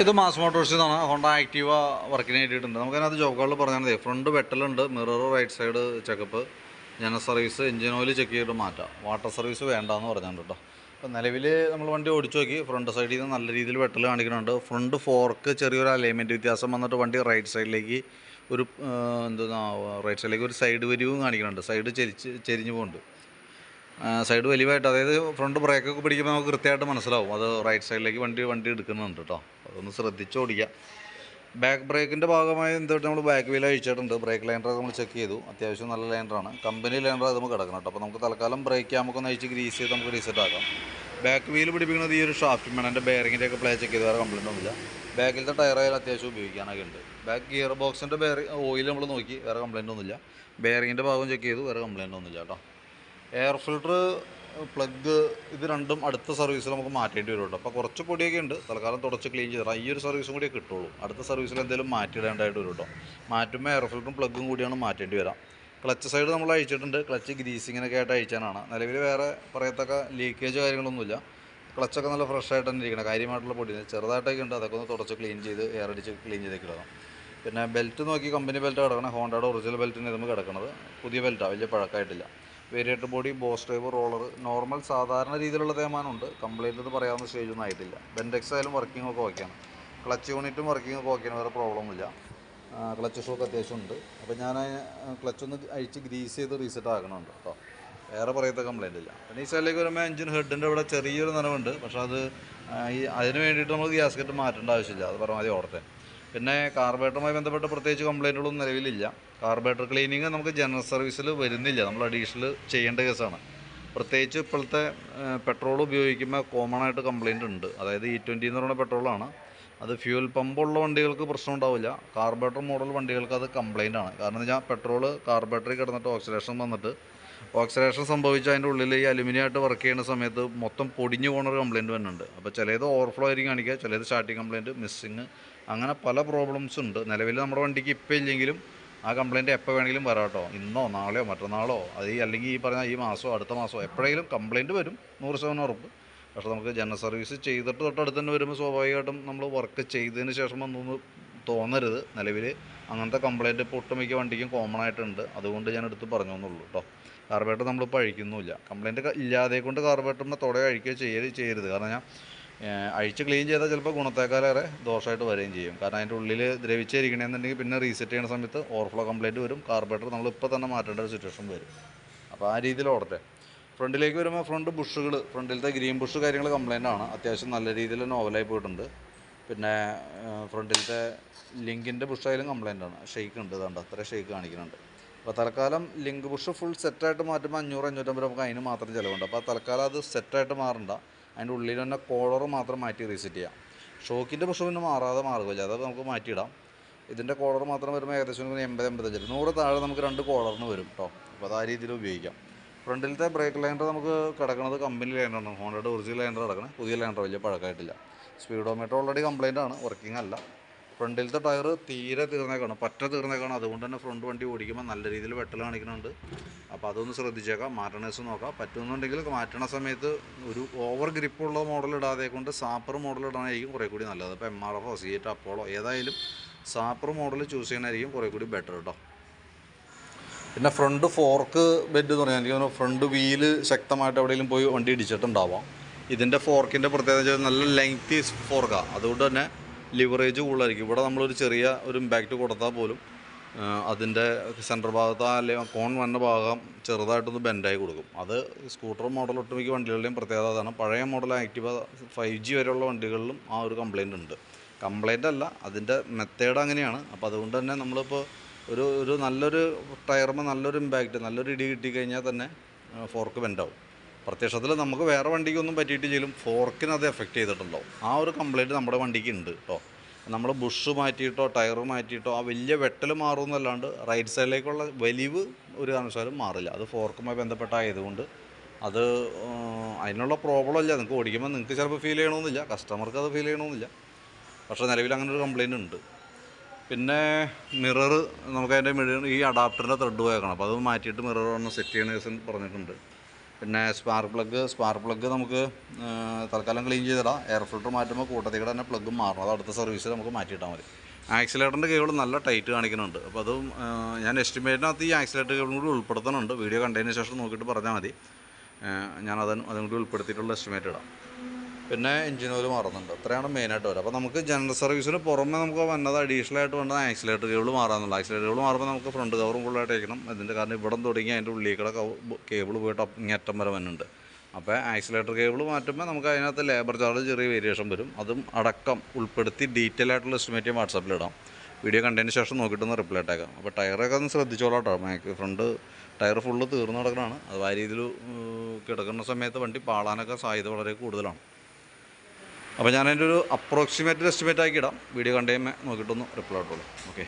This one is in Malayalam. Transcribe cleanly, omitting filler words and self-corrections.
ഇത് മാസ് മോട്ടോഴ്സിൽ നിന്നാണ്. ഹോണ്ട ആക്റ്റീവ വർക്കിന് വേണ്ടിയിട്ടുണ്ട്. നമുക്കതിനകത്ത് ജോബ് കാർഡിൽ പറഞ്ഞാൽ മതി. ഫ്രണ്ട് വെട്ടലുണ്ട്, mirror right side checkup, general service, engine oil check ചെയ്തിട്ട് മാറ്റാം. വാട്ടർ സർവീസ് വേണ്ടാന്ന് പറഞ്ഞിട്ടുണ്ട് കേട്ടോ. അപ്പോൾ നിലവിൽ നമ്മൾ വണ്ടി ഓടിച്ചു നോക്കി, ഫ്രണ്ട് സൈഡിൽ നിന്ന് നല്ല രീതിയിൽ വെട്ടൽ കാണിക്കുന്നുണ്ട്. ഫ്രണ്ട് ഫോർക്ക് ചെറിയൊരു അലൈൻമെൻറ്റ് വ്യത്യാസം വന്നിട്ട് വണ്ടി റൈറ്റ് സൈഡിലേക്ക് ഒരു റൈറ്റ് സൈഡിലേക്ക് ഒരു സൈഡ് വരിവും കാണിക്കുന്നുണ്ട്. സൈഡ് ചെരിഞ്ഞു പോകുന്നുണ്ട്. സൈഡ് വലിയതായിട്ട്, അതായത് ഫ്രണ്ട് ബ്രേക്കൊക്കെ പിടിക്കുമ്പോൾ നമുക്ക് കൃത്യമായിട്ട് മനസ്സിലാവും അത് റൈറ്റ് സൈഡിലേക്ക് വണ്ടി എടുക്കുന്നുണ്ട് കേട്ടോ. അതൊന്ന് ശ്രദ്ധിച്ച് ഓടിക്കുക. ബാക്ക് ബ്രേക്കിൻ്റെ ഭാഗമായി എന്തുകൊണ്ട് നമ്മൾ ബാക്ക് വീൽ അഴിച്ചിട്ടുണ്ട്. ബ്രേക്ക് ലൈനർ നമ്മൾ ചെക്ക് ചെയ്തു, അത്യാവശ്യം നല്ല ലൈനറാണ്. കമ്പനി ലൈനർ അത് നമുക്ക് കിടക്കണം കേട്ടോ. അപ്പോൾ നമുക്ക് തൽക്കാലം ബ്രേക്ക് നമുക്കൊന്ന് അഴിച്ച് ഗ്രീസ് ചെയ്ത് നമുക്ക് റീസെറ്റ് ആക്കാം. ബാക്ക് വീൽ പിടിപ്പിക്കുന്നത് ഈ ഒരു ഷാഫ്റ്റ് വേണം. എൻ്റെ ബെയറിങ്ങിൻ്റെ ഒക്കെ പ്ലേ ചെക്ക് ചെയ്ത് വേറെ കംപ്ലയിൻ്റ് ഒന്നുമില്ല. ബാക്കിലത്തെ ടയറായാലും അത്യാവശ്യം ഉപയോഗിക്കാനൊക്കെ ഉണ്ട്. ബാക്ക് ഗിയർ ബോക്സിൻ്റെ ഓയിൽ നമ്മൾ നോക്കി, വേറെ കംപ്ലയിൻ്റ് ഒന്നുമില്ല. ബെയറിങ്ങിൻ്റെ ഭാഗം ചെക്ക് ചെയ്തു, വേറെ കംപ്ലയിൻ്റ് ഒന്നുമില്ല കേട്ടോ. എയർ ഫിൽട്ടർ, പ്ലഗ്, ഇത് രണ്ടും അടുത്ത സർവീസിൽ നമുക്ക് മാറ്റേണ്ടി വരും കേട്ടോ. അപ്പോൾ കുറച്ച് പൊടിയൊക്കെ ഉണ്ട്, തൽക്കാലം തുടച്ച് ക്ലീൻ ചെയ്താൽ ഈ ഒരു സർവീസും കൂടിയേ കിട്ടുള്ളൂ. അടുത്ത സർവീസിൽ എന്തെങ്കിലും മാറ്റിയിടേണ്ടതായിട്ട് വരും കേട്ടോ. മാറ്റുമ്പോൾ എയർ ഫിൽട്ടറും പ്ലഗും കൂടിയാണ് മാറ്റേണ്ടി വരാം. ക്ലച്ച് സൈഡ് നമ്മൾ അഴിച്ചിട്ടുണ്ട്. ക്ലച്ച് ഗ്രീസിങ്ങിനൊക്കെ ആയിട്ട് അഴിച്ചാനാണ്. നിലവിൽ വേറെ പറയത്തക്ക ലീക്കേജ് കാര്യങ്ങളൊന്നുമില്ല. ക്ലച്ചൊക്കെ നല്ല ഫ്രഷ് ആയിട്ട് തന്നെ ഇരിക്കണം. കാര്യമായിട്ടുള്ള പൊടി ചെറുതായിട്ടൊക്കെ ഉണ്ട്, അതൊക്കെ ഒന്ന് തുടച്ച് ക്ലീൻ ചെയ്ത് എയർ അടിച്ച് ക്ലീൻ ചെയ്തേക്ക് ഇടാം. പിന്നെ ബെൽറ്റ് നോക്കി, കമ്പനി ബെൽറ്റ് കിടക്കണം. ഹോണ്ടയുടെ ഒറിജിനൽ ബെൽറ്റിന് നമുക്ക് കിടക്കുന്നത്. പുതിയ ബെൽറ്റാണ്, വലിയ പഴക്കമായിട്ടില്ല. Variator body, boss drive, roller normal സാധാരണ രീതിയിലുള്ള തേമാനമുണ്ട്. കംപ്ലൈൻറ്റ് എന്ന് പറയാവുന്ന സ്റ്റേജൊന്നും ആയിട്ടില്ല. ബെൻഡെക്സ് ആയാലും വർക്കിംഗ് ഒക്കെ ഓക്കെയാണ്. ക്ലച്ച് യൂണിറ്റും വർക്കിംഗ് ഒക്കെ ഓക്കെയാണ്, വേറെ പ്രോബ്ലമില്ല. ക്ലച്ച് ഷോക്ക് അത്യാവശ്യം ഉണ്ട്. അപ്പോൾ ഞാൻ ക്ലച്ചൊന്ന് അഴിച്ച് ഗ്രീസ് ചെയ്ത് റീസെറ്റ് ആക്കണമുണ്ട് കേട്ടോ. വേറെ പറയത്ത കംപ്ലൈൻ്റ് ഇല്ല. പിന്നെ ഈ സൈഡിലേക്ക് വരുമ്പോൾ എഞ്ചിൻ ഹെഡിൻ്റെ ഇവിടെ ചെറിയൊരു നനവുണ്ട്. പക്ഷേ അത് അതിന് വേണ്ടിയിട്ട് നമുക്ക് ഗ്യാസ്കറ്റ് മാറ്റേണ്ട ആവശ്യമില്ല, അത് പരമാവധി ഓടട്ടെ. പിന്നെ കാർബറേറ്ററുമായി ബന്ധപ്പെട്ട് പ്രത്യേകിച്ച് കംപ്ലൈൻറ്റുകളൊന്നും നിലവിലില്ല. കാർബറേറ്റർ ക്ലീനിങ് നമുക്ക് ജനറൽ സർവീസിൽ വരുന്നില്ല, നമ്മൾ അഡീഷണൽ ചെയ്യേണ്ട കേസാണ്. പ്രത്യേകിച്ച് ഇപ്പോഴത്തെ പെട്രോൾ ഉപയോഗിക്കുമ്പോൾ കോമൺ ആയിട്ട് കംപ്ലൈൻറ്റ് ഉണ്ട്. അതായത് E20 എന്ന് പറയുന്ന പെട്രോളാണ്. അത് ഫ്യൂൽ പമ്പുള്ള വണ്ടികൾക്ക് പ്രശ്നം ഉണ്ടാവില്ല. കാർബറേറ്റർ മോഡൽ വണ്ടികൾക്ക് അത് കംപ്ലൈൻ്റ് ആണ്. കാരണം എന്ന് വെച്ചാൽ പെട്രോൾ കാർബറേറ്ററിൽ കിടന്നിട്ട് ഓക്സിഡേഷൻ സംഭവിച്ച് അതിൻ്റെ ഉള്ളിൽ ഈ അലുമിനിയമായിട്ട് വർക്ക് ചെയ്യുന്ന സമയത്ത് മൊത്തം പൊടിഞ്ഞു പോകുന്നൊരു കംപ്ലയിൻറ്റ് വരുന്നുണ്ട്. അപ്പോൾ ചിലത് ഓവർഫ്ലോ ആയിരിക്കും കാണിക്കുക, ചിലത് സ്റ്റാർട്ടിങ് കംപ്ലയിൻറ്റ്, മിസ്സിങ്, അങ്ങനെ പല പ്രോബ്ലംസ് ഉണ്ട്. നിലവിൽ നമ്മുടെ വണ്ടിക്ക് ഇപ്പോൾ ഇല്ലെങ്കിലും ആ കംപ്ലയിൻറ്റ് എപ്പോൾ വേണമെങ്കിലും വരാം കേട്ടോ. ഇന്നോ നാളെയോ മറ്റന്നാളോ അല്ലെങ്കിൽ ഈ പറഞ്ഞ ഈ മാസമോ അടുത്ത മാസമോ എപ്പോഴെങ്കിലും കംപ്ലയിൻറ്റ് വരും, 100% ഉറപ്പ്. പക്ഷേ നമുക്ക് ജനറൽ സർവീസ് ചെയ്തിട്ട് തൊട്ടടുത്ത് തന്നെ വരുമ്പോൾ സ്വാഭാവികമായിട്ടും നമ്മൾ വർക്ക് ചെയ്തതിന് ശേഷം ഒന്നൊന്ന് തോന്നരുത്. നിലവിൽ അങ്ങനത്തെ കംപ്ലയിൻറ്റ് ഇപ്പോൾ ഒട്ടുമിക്ക വണ്ടിക്കും കോമൺ ആയിട്ടുണ്ട്. അതുകൊണ്ട് ഞാൻ എടുത്ത് പറഞ്ഞു എന്നുള്ളൂ കേട്ടോ. കാർബറേറ്റർ നമ്മളിപ്പോൾ അഴിക്കുന്നുമില്ല. കംപ്ലയിൻറ്റ് ഇല്ലാതെ കൊണ്ട് കാർബറേറ്ററിൻ്റെ തുടയെ അഴിക്കുകയോ ചെയ്യരുത്. കാരണം ഞാൻ അഴിച്ച് ക്ലീൻ ചെയ്താൽ ചിലപ്പോൾ ഗുണത്തേക്കാളേറെ ദോഷമായിട്ട് വരികയും ചെയ്യും. കാരണം അതിൻ്റെ ഉള്ളിൽ ദ്രവിച്ചിരിക്കണമെന്നുണ്ടെങ്കിൽ പിന്നെ റീസെറ്റ് ചെയ്യുന്ന സമയത്ത് ഓവർഫ്ലോ കംപ്ലയിൻറ്റ് വരും. കാർബറേറ്റർ നമ്മളിപ്പോൾ തന്നെ മാറ്റേണ്ട ഒരു സിറ്റുവേഷൻ വരും. അപ്പോൾ ആ രീതിയിൽ ഓടട്ടെ. ഫ്രണ്ടിലേക്ക് വരുമ്പോൾ ഫ്രണ്ട് ബുഷുകൾ, ഫ്രണ്ടിലത്തെ ഗ്രീൻ ബുഷ് കാര്യങ്ങൾ കംപ്ലയിൻ്റ് ആണ്. അത്യാവശ്യം നല്ല രീതിയിൽ നോവലായി പോയിട്ടുണ്ട്. പിന്നെ ഫ്രണ്ടിലത്തെ ലിങ്കിൻ്റെ ബുഷായാലും കംപ്ലയിൻ്റ് ആണ്. ഷെയ്ക്ക് ഉണ്ട്, ഇതുണ്ട്, അത്ര ഷെയ്ക്ക് കാണിക്കുന്നുണ്ട്. അപ്പോൾ തൽക്കാലം ലിങ്ക് ബുഷ് ഫുൾ സെറ്റായിട്ട് മാറ്റുമ്പോൾ 500-550 നമുക്ക് അതിന് മാത്രം ചിലവുണ്ട്. അപ്പോൾ തൽക്കാലം അത് സെറ്റായിട്ട് മാറണ്ട. അതിൻ്റെ ഉള്ളിൽ തന്നെ കോളർ മാത്രം മാറ്റി റീസെറ്റ് ചെയ്യാം. ഷോക്കിൻ്റെ ബുഷ് പിന്നെ മാറുകയില്ല, അത് നമുക്ക് മാറ്റിയിടാം. ഇതിൻ്റെ കോളർ മാത്രം വരുമ്പോൾ ഏകദേശം 80-85 100 താഴെ നമുക്ക് 2 കോളറിന് വരും കേട്ടോ. അപ്പോൾ അത് ആ രീതിയിൽ ഉപയോഗിക്കാം. ഫ്രണ്ടിലത്തെ ബ്രേക്ക് ലൈനർ നമുക്ക് കിടക്കുന്നത് കമ്പനി ലൈനറാണ്. ഹോണ്ടയുടെ ഒറിജിനൽ ലൈനർ കിടക്കണം. പുതിയ ലൈനർ വലിയ പഴക്കമായിട്ടില്ല. സ്പീഡോമീറ്റർ ഓൾറെഡി കംപ്ലയിൻ്റ് ആണ്, വർക്കിംഗ് അല്ല. ഫ്രണ്ടിലത്തെ ടയർ തീരെ തീർന്നേക്കാണ്. അതുകൊണ്ട് തന്നെ ഫ്രണ്ട് വണ്ടി ഓടിക്കുമ്പോൾ നല്ല രീതിയിൽ വെട്ടൽ കാണിക്കുന്നുണ്ട്. അപ്പോൾ അതൊന്ന് ശ്രദ്ധിച്ചേക്കാം. മാറ്റണേഴ്സ് നോക്കാം. പറ്റുമെന്നുണ്ടെങ്കിൽ മാറ്റണ സമയത്ത് ഒരു ഓവർ ഗ്രിപ്പുള്ള മോഡൽ ഇടാതെ കൊണ്ട് സാപ്പർ മോഡൽ ഇടാനായിരിക്കും കുറേ കൂടി നല്ലത്. അപ്പോൾ MRF, C8, അപ്പോളോ ഏതായാലും സാപ്പർ മോഡൽ ചൂസ് ചെയ്യണമായിരിക്കും കുറേ കൂടി ബെറ്റർ കേട്ടോ. പിന്നെ ഫ്രണ്ട് ഫോർക്ക് ബെഡ് എന്ന് പറഞ്ഞാൽ എനിക്ക് ഫ്രണ്ട് വീല് ശക്തമായിട്ട് എവിടെയെങ്കിലും പോയി വണ്ടി ഇടിച്ചിട്ടുണ്ടാവാം. ഇതിൻ്റെ ഫോർക്കിൻ്റെ പ്രത്യേകത വെച്ചാൽ നല്ല ലെങ്തി ഫോർക്കാണ്. അതുകൊണ്ട് തന്നെ ലിവറേജ് കൂടുതലായിരിക്കും. ഇവിടെ നമ്മളൊരു ചെറിയ ഒരു ഇമ്പാക്റ്റ് കൊടുത്താൽ പോലും അതിൻ്റെ സെൻറ്റർ ഭാഗത്ത് അല്ലെങ്കിൽ കോൺ വന്ന ഭാഗം ചെറുതായിട്ടൊന്ന് ബെൻഡായി കൊടുക്കും. അത് സ്കൂട്ടർ മോഡൽ ഒട്ടുമിക്ക വണ്ടികളുടെയും പ്രത്യേകത അതാണ്. പഴയ മോഡൽ ആക്റ്റീവ 5G വരെയുള്ള വണ്ടികളിലും ആ ഒരു കംപ്ലയിൻ്റ് ഉണ്ട്. കംപ്ലയിൻ്റ് അല്ല, അതിൻ്റെ മെത്തേഡ് അങ്ങനെയാണ്. അപ്പോൾ അതുകൊണ്ട് തന്നെ നമ്മളിപ്പോൾ ഒരു നല്ലൊരു ടയറുമ്പോൾ നല്ലൊരു ഇമ്പാക്റ്റ്, നല്ലൊരു ഇടി കിട്ടിക്കഴിഞ്ഞാൽ തന്നെ ഫോർക്ക് ബെൻഡാവും. പ്രത്യക്ഷത്തിൽ നമുക്ക് വേറെ വണ്ടിക്കൊന്നും പറ്റിയിട്ട് ചെയ്യും, ഫോർക്കിന് അത് എഫക്റ്റ് ചെയ്തിട്ടുണ്ടാവും. ആ ഒരു കംപ്ലയിൻറ്റ് നമ്മുടെ വണ്ടിക്ക് ഉണ്ട് കേട്ടോ. നമ്മൾ ബുഷ് മാറ്റിയിട്ടോ ടയർ മാറ്റിയിട്ടോ ആ വലിയ വെട്ടൽ മാറുമെന്നല്ലാണ്ട് റൈറ്റ് സൈഡിലേക്കുള്ള വലിവ് ഒരു കാരണവശാലും മാറില്ല. അത് ഫോർക്കുമായി ബന്ധപ്പെട്ടായതുകൊണ്ട് അത് അതിനുള്ള പ്രോബ്ലം ഇല്ല. നിങ്ങൾക്ക് ഓടിക്കുമ്പോൾ നിങ്ങൾക്ക് ചിലപ്പോൾ ഫീൽ ചെയ്യണമെന്നില്ല, കസ്റ്റമർക്ക് അത് ഫീൽ ചെയ്യണമെന്നില്ല. പക്ഷേ നിലവിൽ അങ്ങനെ ഒരു കംപ്ലയിൻ്റ് ഉണ്ട്. പിന്നെ മിറർ നമുക്ക് അതിൻ്റെ ഈ അഡാപ്റ്ററിൻ്റെ ത്രെഡ് പോയേക്കണം. അപ്പോൾ അത് മാറ്റിയിട്ട് മിറർ ഒന്ന് സെറ്റ് ചെയ്യണ ദിവസം പറഞ്ഞിട്ടുണ്ട്. പിന്നെ സ്പാർക്ക് പ്ലഗ് നമുക്ക് തൽക്കാലം ക്ലീൻ ചെയ്തിടാം. എയർ ഫിൽറ്റർ മാറ്റുമ്പോൾ കൂട്ടത്തിൽ തന്നെ പ്ലഗും മാറണം. അത് അടുത്ത സർവീസിൽ നമുക്ക് മാറ്റിയിട്ടാൽ മതി. ആക്സിലേറ്ററിൻ്റെ കേബിൾ നല്ല ടൈറ്റ് കാണിക്കുന്നുണ്ട്. അപ്പോൾ അതും ഞാൻ എസ്റ്റിമേറ്റിനകത്ത് ഈ ആക്സിലേറ്റർ കേബിളും കൂടി ഉൾപ്പെടുത്തുന്നുണ്ട്. വീഡിയോ കണ്ടതിന് ശേഷം നോക്കിയിട്ട് പറഞ്ഞാൽ മതി. അതും കൂടി ഉൾപ്പെടുത്തിയിട്ടുള്ള എസ്റ്റിമേറ്റ് ഇടാം. പിന്നെ എഞ്ചിൻ ഓയിൽ മാറുന്നുണ്ട്. അത്രയാണ് മെയിനായിട്ട് വരും. അപ്പോൾ നമുക്ക് ജനറൽ സർവീസിന് പുറമെ നമുക്ക് വന്നത് അഡീഷണലായിട്ട് വേണ്ടത് ആക്സിലേറ്റർ കേബിൾ മാറാമെന്നുള്ള. ആക്സിലേറ്റർ കേബിൾ മാറുമ്പോൾ നമുക്ക് ഫ്രണ്ട് കവറും ഫുള്ളായിട്ട് അയക്കണം. അതിൻ്റെ കാരണം ഇവിടെ തുടങ്ങി അതിൻ്റെ ഉള്ളിൽ കേബിൾ പോയിട്ട് ഇങ്ങേറ്റം വരെ വന്നുണ്ട്. അപ്പോൾ ആക്സിലേറ്റർ കേബിൾ മാറ്റുമ്പോൾ നമുക്ക് അതിനകത്ത് ലേബർ ചാർജ് ചെറിയ വേരിയേഷൻ വരും. അതും അടക്കം ഉൾപ്പെടുത്തി ഡീറ്റെയിൽ ആയിട്ടുള്ള എസ്റ്റിമേറ്റ് വാട്സാപ്പിലിടാം. വീഡിയോ കണ്ടതിന് ശേഷം നോക്കിയിട്ടൊന്ന് റിപ്ലൈ ഇട്ടേക്കാം. അപ്പോൾ ടയറൊക്കെ ഒന്ന് ശ്രദ്ധിച്ചോളാം കേട്ടോ. ഫ്രണ്ട് ടയർ ഫുള്ള് തീർന്നു കിടക്കണതാണ്. അത് ആ രീതിയിൽ കിടക്കുന്ന സമയത്ത് വണ്ടി പാളാനൊക്കെ സാധ്യത വളരെ കൂടുതലാണ്. അപ്പോൾ ഞാനതിൻ്റെ ഒരു അപ്രോക്സിമേറ്റ് എസ്റ്റിമേറ്റ് ആക്കി ഇടാം. വീഡിയോ കണ്ടുകഴിയുമ്പോൾ നോക്കിയിട്ടൊന്ന് റിപ്ലൈ ഇട്ടോളൂ. ഓക്കെ.